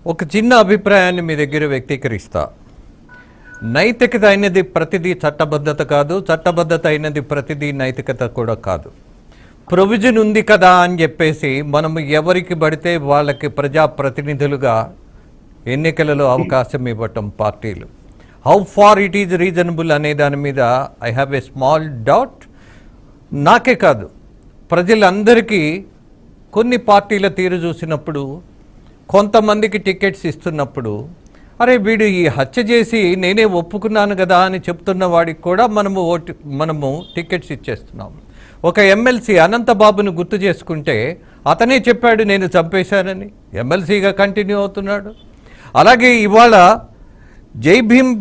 ఒక చిన్న అభిప్రాయాన్ని మీ దగ్గర వ్యక్తీకరిస్తా. నైతికత అయినది ప్రతిదీ చట్టబద్ధత కాదు, చట్టబద్ధత అయినది ప్రతిదీ నైతికత కూడా కాదు. ప్రొవిజన్ ఉంది కదా అని చెప్పేసి మనం ఎవరికి పడితే వాళ్ళకి ప్రజాప్రతినిధులుగా ఎన్నికలలో అవకాశం ఇవ్వటం పార్టీలు. How far it is reasonable అనే దాని మీద I have a small doubt. నాకే కాదు, ప్రజలందరికీ కొన్ని పార్టీల తీరు చూసినప్పుడు, కొంతమందికి టికెట్స్ ఇస్తున్నప్పుడు, అరే వీడు ఈ హత్య చేసి నేనే ఒప్పుకున్నాను కదా అని చెప్తున్న వాడికి కూడా మనము టికెట్స్ ఇచ్చేస్తున్నాము. ఒక ఎమ్మెల్సీ అనంతబాబును గుర్తు చేసుకుంటే అతనే చెప్పాడు నేను చంపేశానని, ఎమ్మెల్సీగా కంటిన్యూ అవుతున్నాడు. అలాగే ఇవాళ జై భీమ్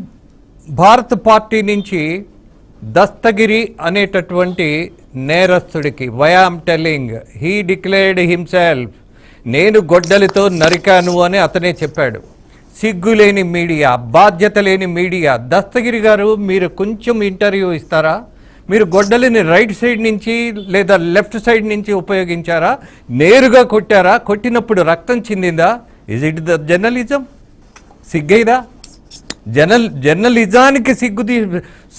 భారత్ పార్టీ నుంచి దస్తగిరి అనేటటువంటి నేరస్తుడికి వైఆమ్ టెల్లింగ్ హీ డిక్లేర్డ్ హిమ్సెల్ఫ్, నేను గొడ్డలితో నరికాను అని అతనే చెప్పాడు. సిగ్గులేని మీడియా, బాధ్యత లేని మీడియా. దస్తగిరి గారు, మీరు కొంచెం ఇంటర్వ్యూ ఇస్తారా? మీరు గొడ్డలిని రైట్ సైడ్ నుంచి లేదా లెఫ్ట్ సైడ్ నుంచి ఉపయోగించారా? నేరుగా కొట్టారా? కొట్టినప్పుడు రక్తం చిందిందా? Is it the journalism? సిగ్గైదా? జర్నలిజానికి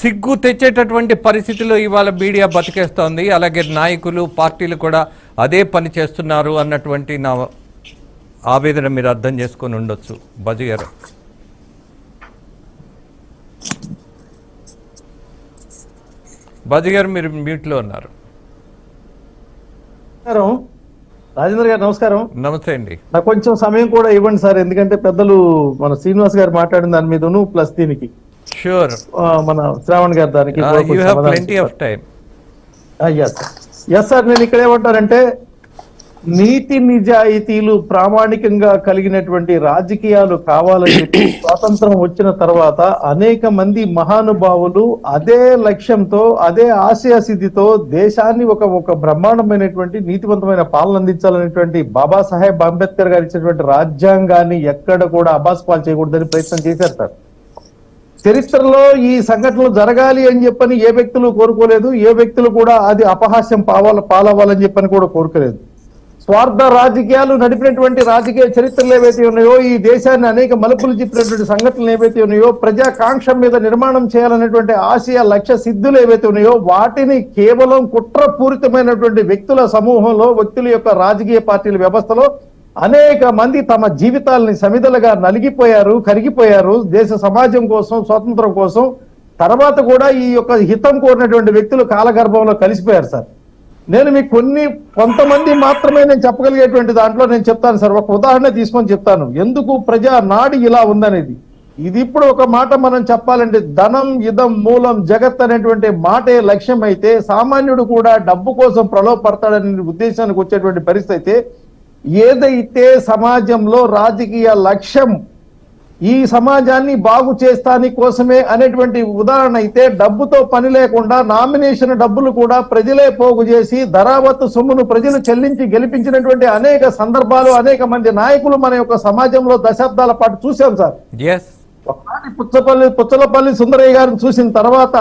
సిగ్గు తెచ్చేటటువంటి పరిస్థితిలో ఇవాళ మీడియా బతికేస్తోంది. అలాగే నాయకులు, పార్టీలు కూడా అదే పని చేస్తున్నారు అన్నటువంటి నా ఆవేదన మీరు అర్థం చేసుకొని ఉండొచ్చు. బజు గారు. బజు గారు, మీరు మ్యూట్లో ఉన్నారు. రాజేంద్ర గారు నమస్కారం. నమస్తే అండి. నాకు కొంచెం సమయం కూడా ఇవ్వండి సార్, ఎందుకంటే పెద్దలు మన శ్రీనివాస్ గారు మాట్లాడిన దాని మీదను ప్లస్ దీనికి షూర్ మన శ్రావణ్ గారి దానికి ఎస్ సార్. నేను ఇక్కడ ఏమంటానంటే, నీతి నిజాయితీలు ప్రామాణికంగా కలిగినటువంటి రాజకీయాలు కావాలని చెప్పి స్వాతంత్రం వచ్చిన తర్వాత అనేక మంది మహానుభావులు అదే లక్ష్యంతో, అదే ఆశయ సిద్ధితో దేశాన్ని ఒక బ్రహ్మాండమైనటువంటి నీతివంతమైన పాలన అందించాలనేటువంటి బాబాసాహెబ్ అంబేద్కర్ గారు ఇచ్చినటువంటి రాజ్యాంగాన్ని ఎక్కడ కూడా అబాస్పాలు చేయకూడదని ప్రయత్నం చేశారు సార్. చరిత్రలో ఈ సంఘటనలు జరగాలి అని చెప్పని ఏ వ్యక్తులు కోరుకోలేదు, ఏ వ్యక్తులు కూడా అది అపహాస్యం పాలవ్వాలని చెప్పని కూడా కోరుకోలేదు. స్వార్థ రాజకీయాలు నడిపినటువంటి రాజకీయ చరిత్రలు ఏవైతే ఉన్నాయో, ఈ దేశాన్ని అనేక మలుపులు చెప్పినటువంటి సంఘటనలు ఏవైతే ఉన్నాయో, ప్రజాకాంక్ష మీద నిర్మాణం చేయాలనేటువంటి ఆశయ లక్ష్య సిద్ధులు ఏవైతే ఉన్నాయో, వాటిని కేవలం కుట్రపూరితమైనటువంటి వ్యక్తుల సమూహంలో, వ్యక్తుల యొక్క రాజకీయ పార్టీల వ్యవస్థలో అనేక మంది తమ జీవితాలని సమిధలుగా నలిగిపోయారు, కరిగిపోయారు. దేశ సమాజం కోసం, స్వాతంత్రం కోసం. తర్వాత కూడా ఈ యొక్క హితం కోరినటువంటి వ్యక్తులు కాలగర్భంలో కలిసిపోయారు సార్. నేను మీకు కొంతమంది మాత్రమే నేను చెప్పగలిగేటువంటి దాంట్లో నేను చెప్తాను సార్. ఒక ఉదాహరణ తీసుకొని చెప్తాను ఎందుకు ప్రజా నాడి ఇలా ఉందనేది. ఇది ఇప్పుడు ఒక మాట మనం చెప్పాలంటే, ధనం ఇదం మూలం జగత్ అనేటువంటి మాటే లక్ష్యం అయితే, సామాన్యుడు కూడా డబ్బు కోసం ప్రలోభపడతాడనే ఉద్దేశానికి వచ్చేటువంటి పరిస్థితి అయితే, ఏదైతే సమాజంలో రాజకీయ లక్ష్యం ఈ సమాజాన్ని బాగు చేస్తాని కోసమే అనేటువంటి ఉదాహరణ అయితే, డబ్బుతో పని లేకుండా నామినేషన్ డబ్బులు కూడా ప్రజలే పోగు చేసి ధరావత్తు సొమ్మును ప్రజలు చెల్లించి గెలిపించినటువంటి అనేక సందర్భాలు, అనేక మంది నాయకులు మన యొక్క సమాజంలో దశాబ్దాల పాటు చూసాం సార్. ఒకనాటి పుచ్చలపల్లి సుందరయ్య గారిని చూసిన తర్వాత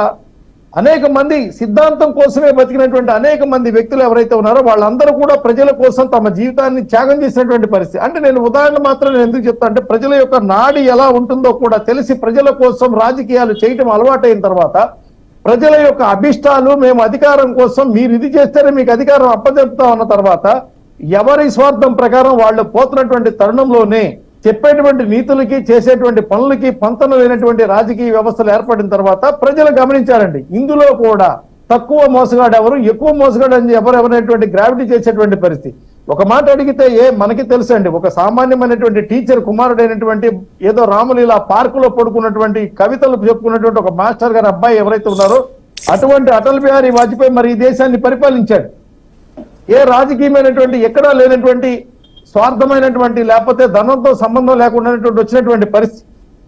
అనేక మంది సిద్ధాంతం కోసమే బతికినటువంటి అనేక మంది వ్యక్తులు ఎవరైతే ఉన్నారో వాళ్ళందరూ కూడా ప్రజల కోసం తమ జీవితాన్ని త్యాగం చేసినటువంటి పరిస్థితి. అంటే నేను ఉదాహరణ మాత్రం నేను ఎందుకు చెప్తా అంటే, ప్రజల యొక్క నాడి ఎలా ఉంటుందో కూడా తెలిసి ప్రజల కోసం రాజకీయాలు చేయటం అలవాటైన తర్వాత, ప్రజల యొక్క అభిష్టాలు మేము అధికారం కోసం మీరు ఇది చేస్తేనే మీకు అధికారం అప్పచెప్తాం అన్న తర్వాత, ఎవరి స్వార్థం ప్రకారం వాళ్ళు పోతున్నటువంటి తరుణంలోనే చెప్పేటువంటి నీతులకి, చేసేటువంటి పనులకి పంతన లేనటువంటి రాజకీయ వ్యవస్థలు ఏర్పడిన తర్వాత ప్రజలు గమనించారండి. ఇందులో కూడా తక్కువ మోసగాడు ఎవరు, ఎక్కువ మోసగాడు అని ఎవరెవరైనటువంటి గ్రావిటీ చేసేటువంటి పరిస్థితి. ఒక మాట అడిగితే మనకి తెలుసండి, ఒక సామాన్యమైనటువంటి టీచర్ కుమారుడైనటువంటి ఏదో రాములీలా పార్కులో పడుకున్నటువంటి కవితలు చెప్పుకున్నటువంటి ఒక మాస్టర్ గారి అబ్బాయి ఎవరైతే ఉన్నారో, అటువంటి అటల్ బిహారీ వాజ్పేయి మరి ఈ దేశాన్ని పరిపాలించాడు. ఏ రాజకీయమైనటువంటి ఎక్కడా లేనటువంటి స్వార్థమైనటువంటి, లేకపోతే ధనంతో సంబంధం లేకుండా వచ్చినటువంటి పరిస్థితి.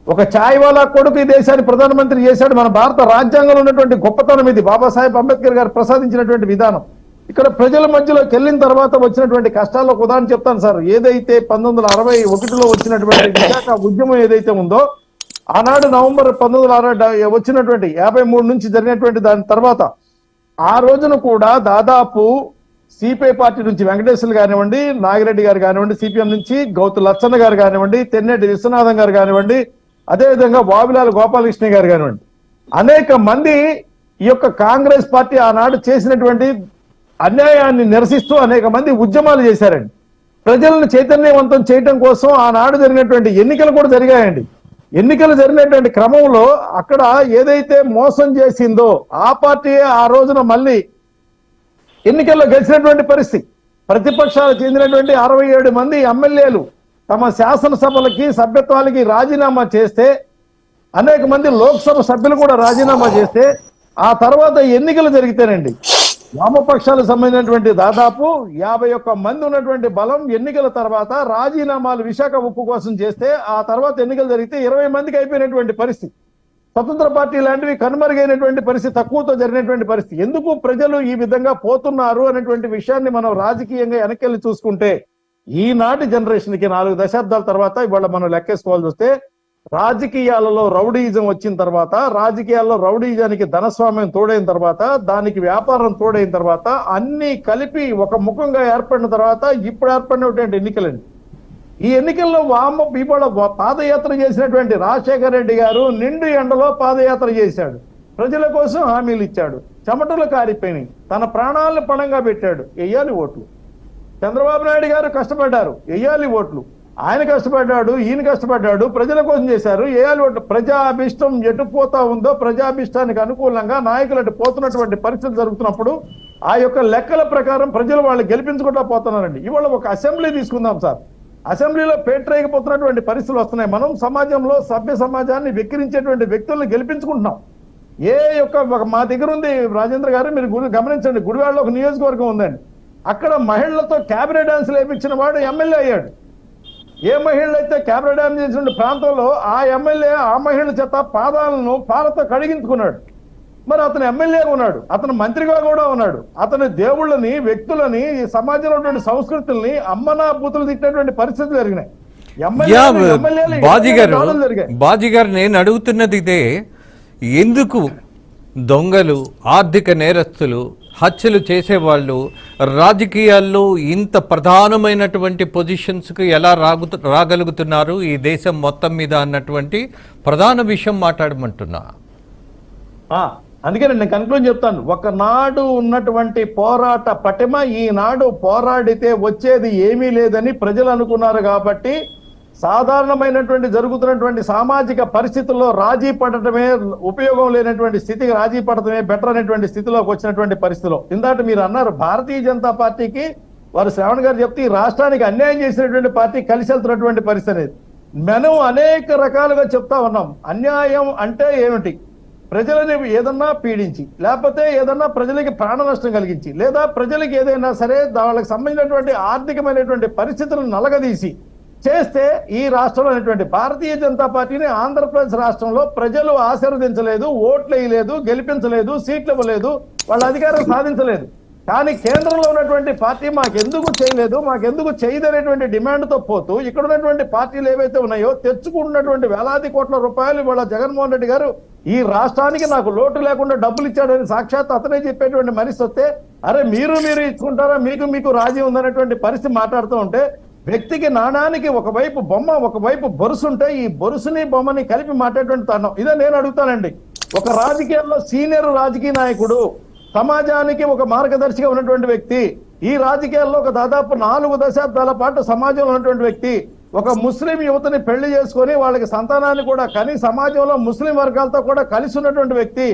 ఒక ఛాయ్ వాలా కొడుకు ఈ దేశాన్ని ప్రధానమంత్రి చేశాడు. మన భారత రాజ్యాంగంలో ఉన్నటువంటి గొప్పతనం ఇది, బాబాసాహెబ్ అంబేద్కర్ గారు ప్రసాదించినటువంటి విధానం. ఇక్కడ ప్రజల మధ్యలోకి వెళ్ళిన తర్వాత వచ్చినటువంటి కష్టాల్లో ఒక ఉదాహరణ చెప్తాను సార్. ఏదైతే 1961లో వచ్చినటువంటి విశాఖ ఉద్యమం ఏదైతే ఉందో, ఆనాడు నవంబర్ 1960 వచ్చినటువంటి 53 నుంచి జరిగినటువంటి దాని తర్వాత, ఆ రోజున కూడా దాదాపు సిపిఐ పార్టీ నుంచి వెంకటేశ్వర్లు కానివ్వండి, నాగిరెడ్డి గారు కానివ్వండి, సిపిఎం నుంచి గౌతు లచ్చన్న గారు కానివ్వండి, తెన్నేటి విశ్వనాథం గారు కానివ్వండి, అదేవిధంగా వావిలాల గోపాలకృష్ణ గారు కానివ్వండి, అనేక మంది ఈ యొక్క కాంగ్రెస్ పార్టీ ఆనాడు చేసినటువంటి అన్యాయాన్ని నిరసిస్తూ అనేక మంది ఉద్యమాలు చేశారండి. ప్రజలను చైతన్యవంతం చేయడం కోసం ఆనాడు జరిగినటువంటి ఎన్నికలు కూడా జరిగాయండి. ఎన్నికలు జరిగినటువంటి క్రమంలో అక్కడ ఏదైతే మోసం చేసిందో ఆ పార్టీయే ఆ రోజున మళ్ళీ ఎన్నికల్లో గెలిచినటువంటి పరిస్థితి. ప్రతిపక్షాలకు చెందినటువంటి 67 మంది ఎమ్మెల్యేలు తమ శాసనసభలకి సభ్యత్వాలకి రాజీనామా చేస్తే, అనేక మంది లోక్సభ సభ్యులు కూడా రాజీనామా చేస్తే, ఆ తర్వాత ఎన్నికలు జరిగితేనండి వామపక్షాలకు సంబంధించినటువంటి దాదాపు 51 మంది ఉన్నటువంటి బలం ఎన్నికల తర్వాత రాజీనామాలు విశాఖ ఉక్కు కోసం చేస్తే, ఆ తర్వాత ఎన్నికలు జరిగితే 20 మందికి అయిపోయినటువంటి పరిస్థితి. స్వతంత్ర పార్టీ లాంటివి కనుమరుగైనటువంటి పరిస్థితి, తక్కువతో జరిగినటువంటి పరిస్థితి. ఎందుకు ప్రజలు ఈ విధంగా పోతున్నారు అనేటువంటి విషయాన్ని మనం రాజకీయంగా వెనకెళ్ళి చూసుకుంటే, ఈనాటి జనరేషన్ కి 4 దశాబ్దాల తర్వాత ఇవాళ మనం లెక్కేసుకోవాల్సి వస్తే, రాజకీయాలలో రౌడీయిజం వచ్చిన తర్వాత, రాజకీయాల్లో రౌడీయిజానికి ధనస్వామ్యం తోడైన తర్వాత, దానికి వ్యాపారం తోడైన తర్వాత, అన్ని కలిపి ఒక ముఖంగా ఏర్పడిన తర్వాత ఇప్పుడు ఏర్పడినటువంటి ఎన్నికలండి. ఈ ఎన్నికల్లో ఇవాళ పాదయాత్ర చేసినటువంటి రాజశేఖర రెడ్డి గారు నిండు ఎండలో పాదయాత్ర చేశాడు. ప్రజల కోసం హామీలు ఇచ్చాడు, చెమటలు కారిపోయినాయి, తన ప్రాణాలను పణంగా పెట్టాడు. వెయ్యాలి ఓట్లు. చంద్రబాబు నాయుడు గారు కష్టపడ్డారు, వెయ్యాలి ఓట్లు. ఆయన కష్టపడ్డాడు, ఈయన కష్టపడ్డాడు, ప్రజల కోసం చేశారు, వేయాలి ఓట్లు. ప్రజాభిష్టం ఎటు పోతా ఉందో, ప్రజాభిష్టానికి అనుకూలంగా నాయకులు అటు పోతున్నటువంటి పరిస్థితి జరుగుతున్నప్పుడు ఆ యొక్క లెక్కల ప్రకారం ప్రజలు వాళ్ళు గెలిపించుకుంటా పోతున్నారండి. ఇవాళ ఒక అసెంబ్లీ తీసుకుందాం సార్, అసెంబ్లీలో పేటరేగిపోతున్నటువంటి పరిస్థితులు వస్తున్నాయి. మనం సమాజంలో సభ్య సమాజాన్ని వెక్కిరించేటువంటి వ్యక్తులను గెలిపించుకుంటున్నాం. మా దగ్గర ఉంది రాజేంద్ర గారు, మీరు గమనించండి, గుడివాడలో ఒక నియోజకవర్గం ఉందండి. అక్కడ మహిళలతో క్యాబినెట్ డాన్సులు వేయించిన వాడు ఎమ్మెల్యే అయ్యాడు. ఏ మహిళలు అయితే క్యాబినెట్ డాన్స్ చేసిన ప్రాంతంలో ఆ ఎమ్మెల్యే ఆ మహిళల చేత పాదాలను పాలతో కడిగించుకున్నాడు. మరి అతను ఎమ్మెల్యేగా ఉన్నాడు, అతను మంత్రిగా కూడా ఉన్నాడు. అతని దేవుళ్ళని, వ్యక్తులని, ఈ సమాజంలో ఉన్నటువంటి సంస్కృతుల్ని అమ్మనా బూతులు తిట్టినటువంటి పరిస్థితులు జరిగినాయి. బాజీ గారు, నేను అడుగుతున్నది ఇదే, ఎందుకు దొంగలు, ఆర్థిక నేరస్తులు, హత్యలు చేసేవాళ్ళు రాజకీయాల్లో ఇంత ప్రధానమైనటువంటి పొజిషన్స్కి ఎలా రాగలుగుతున్నారు ఈ దేశం మొత్తం మీద అన్నటువంటి ప్రధాన విషయం మాట్లాడమంటున్నా. అందుకే నేను కన్క్లూజన్ చెప్తాను. ఒకనాడు ఉన్నటువంటి పోరాట పటిమ ఈనాడు పోరాడితే వచ్చేది ఏమీ లేదని ప్రజలు అనుకున్నారు. కాబట్టి సాధారణమైనటువంటి జరుగుతున్నటువంటి సామాజిక పరిస్థితుల్లో రాజీ పడటమే ఉపయోగం లేనటువంటి స్థితికి, రాజీ పడటమే బెటర్ అనేటువంటి స్థితిలోకి వచ్చినటువంటి పరిస్థితిలో, ఇందాక మీరు అన్నారు భారతీయ జనతా పార్టీకి, వారు శ్రావణ్ గారు చెప్తే ఈ రాష్ట్రానికి అన్యాయం చేసినటువంటి పార్టీ కలిసి వెళ్తున్నటువంటి పరిస్థితి అనేది మనం అనేక రకాలుగా చెప్తా ఉన్నాం. అన్యాయం అంటే ఏమిటి? ప్రజలని ఏదన్నా పీడించి, లేకపోతే ఏదన్నా ప్రజలకి ప్రాణ నష్టం కలిగించి, లేదా ప్రజలకి ఏదైనా సరే వాళ్ళకి సంబంధించినటువంటి ఆర్థికమైనటువంటి పరిస్థితులను నలగదీసి చేస్తే ఈ రాష్ట్రంలో అనేటువంటి భారతీయ జనతా పార్టీని ఆంధ్రప్రదేశ్ రాష్ట్రంలో ప్రజలు ఆశీర్వదించలేదు, ఓట్లు వేయలేదు, గెలిపించలేదు, సీట్లు ఇవ్వలేదు, వాళ్ళ అధికారం సాధించలేదు. కానీ కేంద్రంలో ఉన్నటువంటి పార్టీ మాకెందుకు చేయలేదు, మాకెందుకు చేయదనేటువంటి డిమాండ్తో పోతూ ఇక్కడ ఉన్నటువంటి పార్టీలు ఏవైతే ఉన్నాయో తెచ్చుకుంటున్నటువంటి వేలాది కోట్ల రూపాయలు వాళ్ళ జగన్మోహన్ రెడ్డి గారు ఈ రాష్ట్రానికి నాకు లోటు లేకుండా డబ్బులు ఇచ్చాడని సాక్షాత్ అతనే చెప్పేటువంటి మనిషి వస్తే, అరే మీరు ఇచ్చుకుంటారా, మీకు రాజీ ఉందనేటువంటి పరిస్థితి మాట్లాడుతూ ఉంటే, వ్యక్తికి నాణానికి ఒకవైపు బొమ్మ, ఒకవైపు బొరుసు ఉంటే ఈ బొరుసుని బొమ్మని కలిపి మాట్లాడేటువంటి తరుణం ఇదే నేను అడుగుతానండి. ఒక రాజకీయాల్లో సీనియర్ రాజకీయ నాయకుడు, సమాజానికి ఒక మార్గదర్శిగా ఉన్నటువంటి వ్యక్తి, ఈ రాజకీయాల్లో ఒక దాదాపు 4 దశాబ్దాల పాటు సమాజంలో ఉన్నటువంటి వ్యక్తి, ఒక ముస్లిం యువతని పెళ్లి చేసుకొని వాళ్ళకి సంతానాన్ని కూడా కని సమాజంలో ముస్లిం వర్గాలతో కూడా కలిసి ఉన్నటువంటి వ్యక్తి,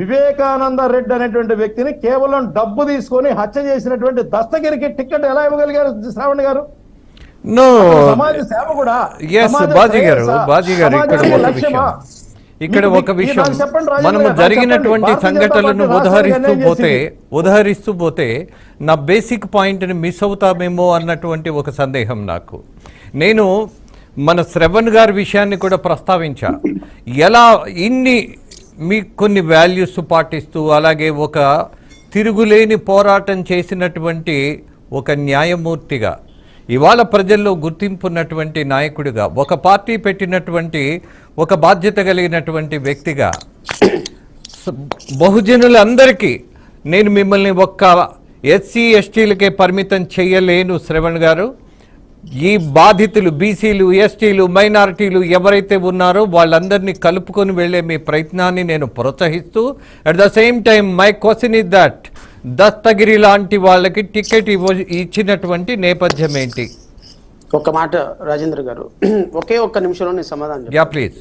వివేకానంద రెడ్డి అనేటువంటి వ్యక్తిని కేవలం డబ్బు తీసుకొని హత్య చేసినటువంటి దస్తగిరికి టికెట్ ఎలా ఇవ్వగలిగారు శ్రావణ్ గారు? సమాజ సేవ కూడా. ఇక్కడ ఒక విషయం, మనము జరిగినటువంటి సంఘటనలను ఉదహరిస్తూ పోతే నా బేసిక్ పాయింట్ని మిస్ అవుతామేమో అన్నటువంటి ఒక సందేహం నాకు. నేను మన శ్రవణ్ గారి విషయాన్ని కూడా ప్రస్తావించా. ఎలా మీ కొన్ని వాల్యూస్ పాటిస్తూ, అలాగే ఒక తిరుగులేని పోరాటం చేసినటువంటి ఒక న్యాయమూర్తిగా, ఇవాళ ప్రజల్లో గుర్తింపు ఉన్నటువంటి నాయకుడిగా, ఒక పార్టీ పెట్టినటువంటి ఒక బాధ్యత కలిగినటువంటి వ్యక్తిగా, బహుజనులందరికీ నేను మిమ్మల్ని ఒక్క ఎస్సీ ఎస్టీలకే పరిమితం చేయలేను శ్రవణ్ గారు. ఈ బాధితులు బీసీలు, ఎస్టీలు, మైనారిటీలు ఎవరైతే ఉన్నారో వాళ్ళందరినీ కలుపుకొని వెళ్ళే మీ ప్రయత్నాన్ని నేను ప్రోత్సహిస్తూ, at the same time my question is that Dastagiri లాంటి వాళ్ళకి టికెట్ ఇచ్చినటువంటి నేపథ్యం ఏంటి? ఒక మాట రాజేంద్ర గారు, ఒకే ఒక్క నిమిషంలో నేను సమాధానం యా ప్లీజ్.